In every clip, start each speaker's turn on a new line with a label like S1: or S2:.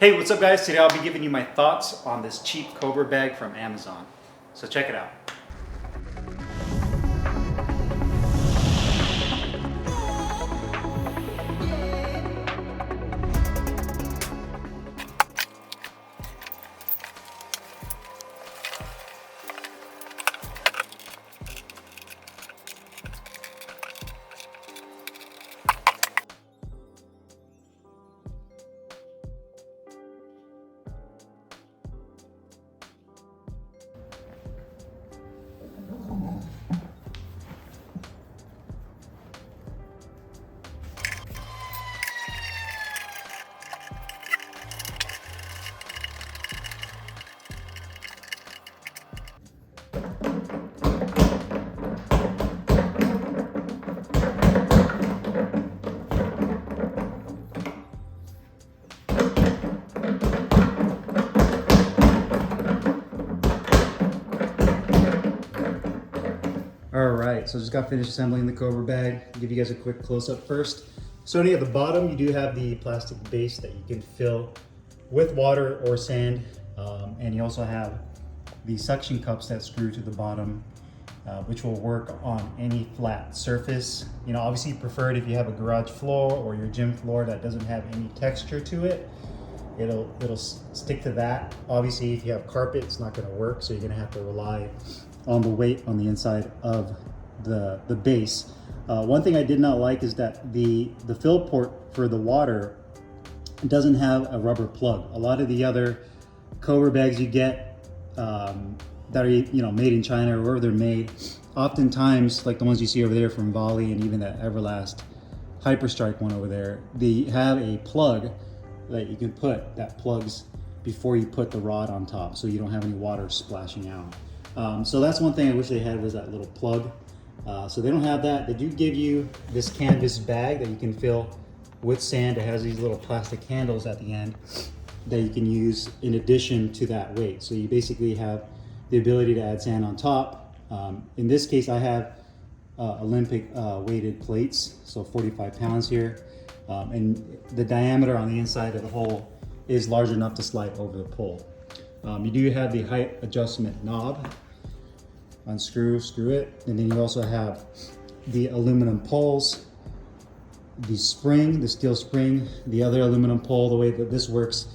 S1: Hey, what's up guys? Today I'll be giving you my thoughts on this cheap Cobra bag from Amazon. So check it out. Alright, so just got finished assembling the Cobra bag. I'll give you guys a quick close-up first. Starting at the bottom, you do have the plastic base that you can fill with water or sand. And you also have the suction cups that screw to the bottom, which will work on any flat surface. You know, obviously preferred if you have a garage floor or your gym floor that doesn't have any texture to it. It'll stick to that. Obviously, if you have carpet, it's not going to work, so you're going to have to rely on the weight on the inside of the base. One thing I did not like is that the fill port for the water doesn't have a rubber plug. A lot of the other Cobra bags you get that are made in China or wherever they're made, oftentimes like the ones you see over there from Volley and even that Everlast Hyperstrike one over there, they have a plug that you can put that plugs before you put the rod on top, so you don't have any water splashing out. So that's one thing I wish they had, was that little plug. So they don't have that. They do give you this canvas bag that you can fill with sand. It has these little plastic handles at the end that you can use in addition to that weight. So you basically have the ability to add sand on top. In this case, I have Olympic weighted plates, so 45 pounds here. And the diameter on the inside of the hole is large enough to slide over the pole. You do have the height adjustment knob. Unscrew, screw it, and then you also have the aluminum poles, the spring, the steel spring, the other aluminum pole. The way that this works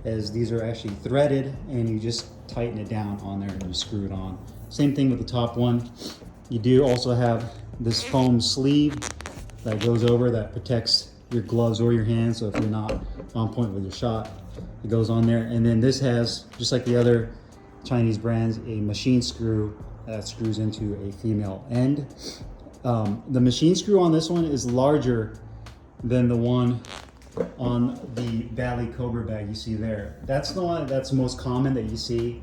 S1: is these are actually threaded, and you just tighten it down on there and you screw it on. Same thing with the top one. You do also have this foam sleeve that goes over that protects your gloves or your hands, so if you're not on point with your shot, it goes on there. And then this has, just like the other Chinese brands, a machine screw that screws into a female end. The machine screw on this one is larger than the one on the Valley Cobra bag you see there. That's the one that's most common that you see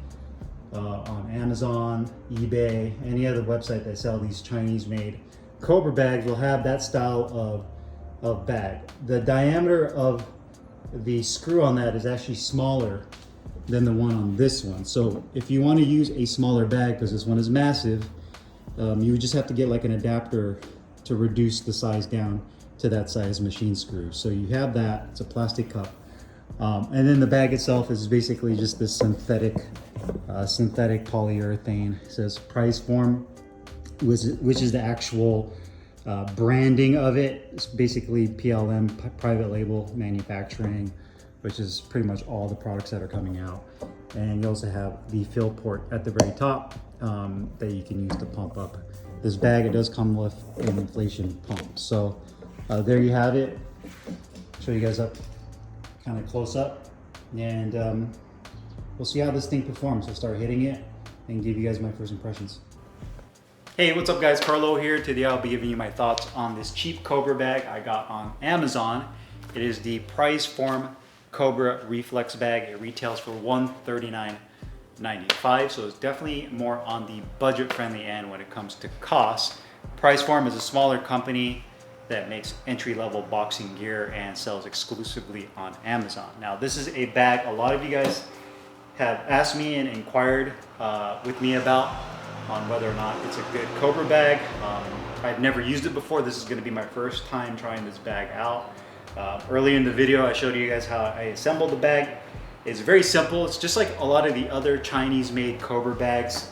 S1: on Amazon, eBay, any other website that sell these Chinese made Cobra bags will have that style of bag. The diameter of the screw on that is actually smaller than the one on this one. So if you want to use a smaller bag, because this one is massive, you would just have to get like an adapter to reduce the size down to that size machine screw. So you have that, it's a plastic cup. And then the bag itself is basically just this synthetic polyurethane. It says Price Form, which is the actual branding of it. It's basically PLM, private label manufacturing, which is pretty much all the products that are coming out. And you also have the fill port at the very top that you can use to pump up this bag. It does come with an inflation pump. So there you have it. Show you guys up kind of close up, and we'll see how this thing performs. I'll start hitting it and give you guys my first impressions. Hey, what's up guys? Carlo here. Today I'll be giving you my thoughts on this cheap Cobra bag I got on Amazon. It is the Price Form Cobra Reflex bag. It retails for $139.95, so it's definitely more on the budget-friendly end when it comes to cost. Price Form is a smaller company that makes entry-level boxing gear and sells exclusively on Amazon. Now, this is a bag a lot of you guys have asked me and inquired with me about on whether or not it's a good Cobra bag. I've never used it before. This is going to be my first time trying this bag out. Earlier in the video, I showed you guys how I assembled the bag. It's very simple. It's just like a lot of the other Chinese-made Cobra bags.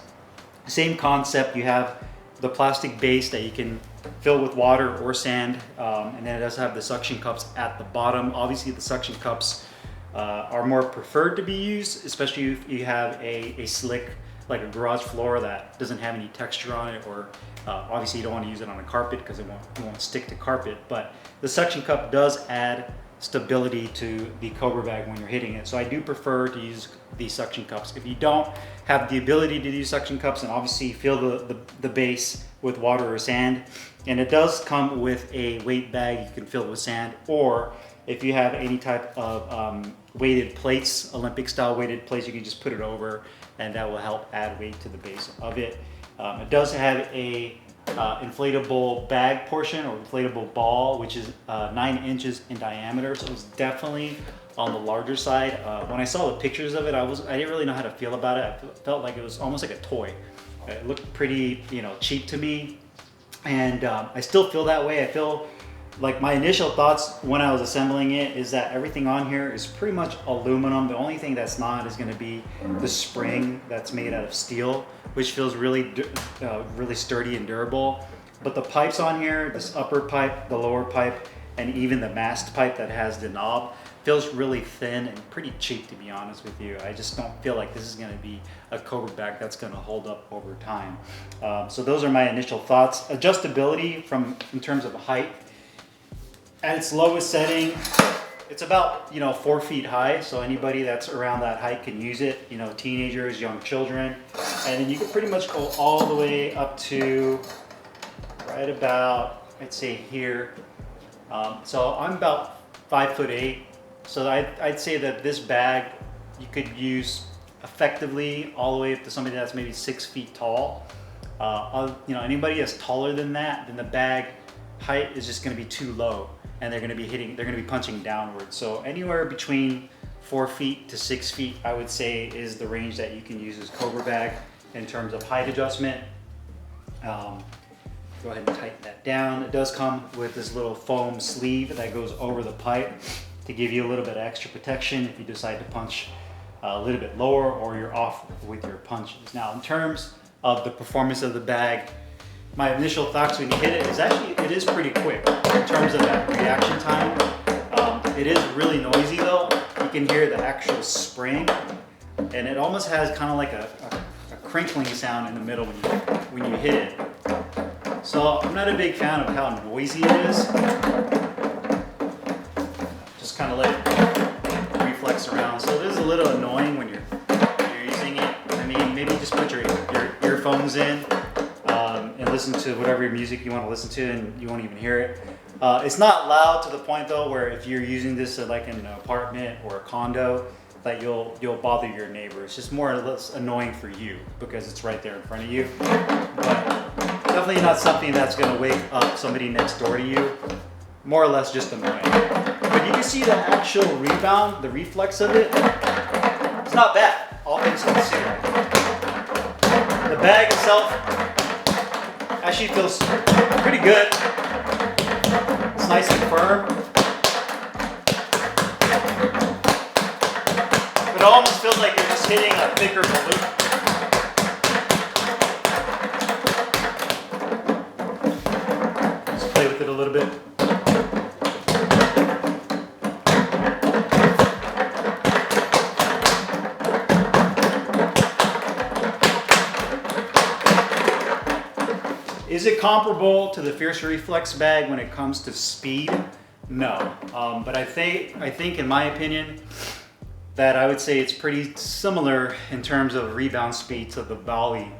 S1: Same concept. You have the plastic base that you can fill with water or sand, and then it does have the suction cups at the bottom. Obviously, the suction cups are more preferred to be used, especially if you have a slick, like a garage floor that doesn't have any texture on it, or obviously you don't want to use it on a carpet because it won't stick to carpet. But the suction cup does add stability to the Cobra bag when you're hitting it. So I do prefer to use these suction cups. If you don't have the ability to use suction cups, and obviously fill the base with water or sand, and it does come with a weight bag you can fill with sand, or if you have any type of weighted plates, Olympic style weighted plates, you can just put it over and that will help add weight to the base of it. It does have a inflatable bag portion or inflatable ball, which is 9 inches in diameter, so it's definitely on the larger side. When I saw the pictures of it, I didn't really know how to feel about it. I felt like it was almost like a toy. It looked pretty, cheap to me, and I still feel that way. I feel like my initial thoughts when I was assembling it is that everything on here is pretty much aluminum. The only thing that's not is going to be the spring that's made out of steel, which feels really sturdy and durable. But the pipes on here, this upper pipe, the lower pipe, and even the mast pipe that has the knob, feels really thin and pretty cheap, to be honest with you. I just don't feel like this is going to be a Cobra bag that's going to hold up over time. So those are my initial thoughts. Adjustability in terms of height. At its lowest setting, it's about 4 feet high, so anybody that's around that height can use it. Teenagers, young children, and then you can pretty much go all the way up to right about, I'd say here. So I'm about 5'8", so I'd say that this bag you could use effectively all the way up to somebody that's maybe 6 feet tall. Anybody that's taller than that, then the bag height is just going to be too low, and they're going to be punching downwards. So anywhere between 4 feet to 6 feet, I would say, is the range that you can use this Cobra bag in terms of height adjustment. Go ahead and tighten that down. It does come with this little foam sleeve that goes over the pipe to give you a little bit of extra protection if you decide to punch a little bit lower or you're off with your punches. Now, in terms of the performance of the bag, my initial thoughts when you hit it is actually, it is pretty quick in terms of that reaction time. It is really noisy though. You can hear the actual spring, and it almost has kind of like a crinkling sound in the middle when you hit it. So I'm not a big fan of how noisy it is. Just kind of let it reflex around. So it is a little annoying when you're using it. I mean, maybe just put your earphones in and listen to whatever music you want to listen to, and you won't even hear it. It's not loud to the point though where if you're using this like in an apartment or a condo, that you'll bother your neighbor. It's just more or less annoying for you because it's right there in front of you. But definitely not something that's going to wake up somebody next door to you. More or less just annoying. But you can see the actual rebound, the reflex of it. It's not bad, all things considered. The bag itself actually feels pretty good. It's nice and firm. But it almost feels like you're just hitting a thicker balloon. Just play with it a little bit. Is it comparable to the Fierce Reflex bag when it comes to speed? No, but I think in my opinion that I would say it's pretty similar in terms of rebound speed to the Bali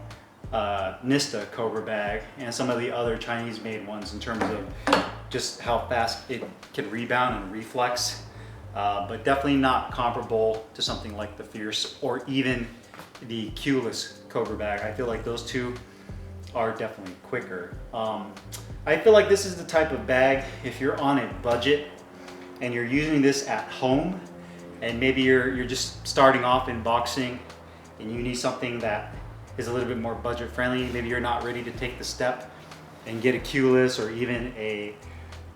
S1: Nista Cobra bag and some of the other Chinese made ones in terms of just how fast it can rebound and reflex, but definitely not comparable to something like the Fierce or even the Q-less Cobra bag. I feel like those two are definitely quicker. I feel like this is the type of bag, if you're on a budget and you're using this at home, and maybe you're just starting off in boxing and you need something that is a little bit more budget friendly, maybe you're not ready to take the step and get a Q-less or even a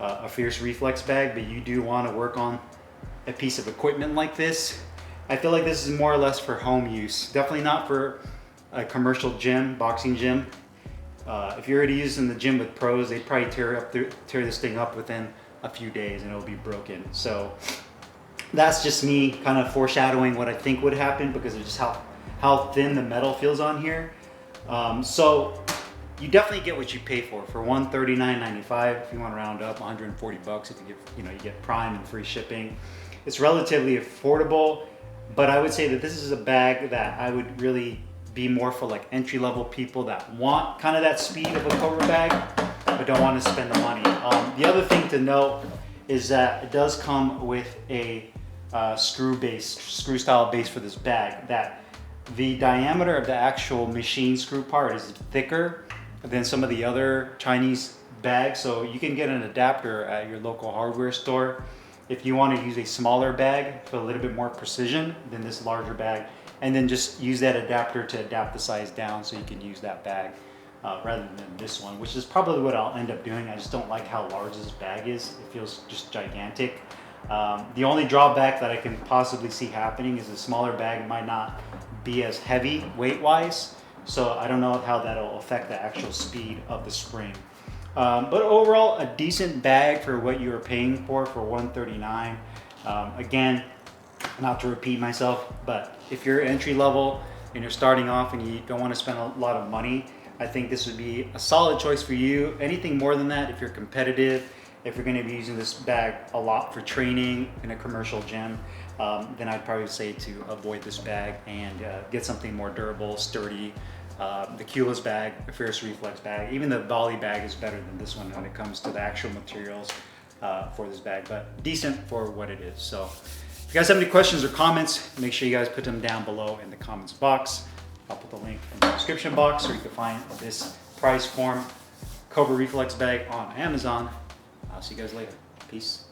S1: a Fierce Reflex bag, but you do want to work on a piece of equipment like this, I feel like this is more or less for home use. Definitely not for a commercial gym, boxing gym. If you're already using the gym with pros, they'd probably tear this thing up within a few days and it'll be broken. So that's just me kind of foreshadowing what I think would happen because of just how thin the metal feels on here. So you definitely get what you pay for $139.95. If you want to round up, 140 bucks if you get Prime and free shipping. It's relatively affordable, but I would say that this is a bag that I would really be more for like entry-level people that want kind of that speed of a Cobra bag, but don't want to spend the money. The other thing to note is that it does come with a screw style base for this bag. That the diameter of the actual machine screw part is thicker than some of the other Chinese bags, so you can get an adapter at your local hardware store if you want to use a smaller bag for a little bit more precision than this larger bag, and then just use that adapter to adapt the size down so you can use that bag rather than this one, which is probably what I'll end up doing. I just don't like how large this bag is. It feels just gigantic. The only drawback that I can possibly see happening is a smaller bag might not be as heavy weight-wise, so I don't know how that'll affect the actual speed of the spring. But overall, a decent bag for what you are paying for $139. Again, not to repeat myself, but if you're entry level and you're starting off and you don't want to spend a lot of money, I think this would be a solid choice for you. Anything more than that, if you're competitive, if you're going to be using this bag a lot for training in a commercial gym, then I'd probably say to avoid this bag and get something more durable, sturdy. The keyless bag, the Fierce Reflex bag, even the Volley bag is better than this one when it comes to the actual materials for this bag, but decent for what it is. So if you guys have any questions or comments, make sure you guys put them down below in the comments box. I'll put the link in the description box so you can find this price form Cobra Reflex bag on Amazon. I'll see you guys later. Peace.